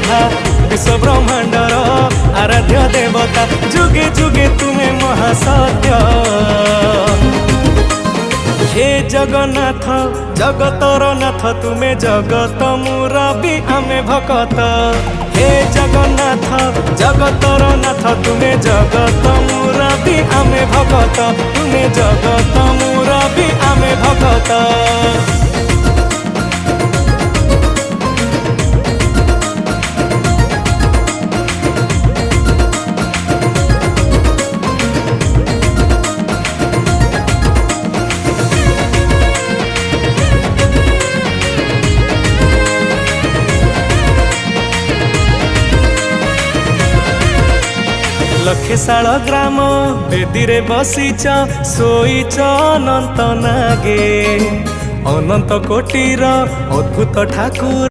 योद्धा विश्व ब्रह्मांडर आराध्य देवता जुगे जुगे तुम्हें महासत्य। हे जगन्नाथ जगतर नाथ तुम्हें जगत मुरबी आमे भकत। हे जगन्नाथ जगतर नाथ तुम्हें जगत मुरबी आमे भकत। तुम्हें जगत मुरबी आमे भकत। लक्षेशाल ग्राम बेदी रे बसीच सोईच अनंत नागे अनंत कोटीर अद्भुत ठाकुर।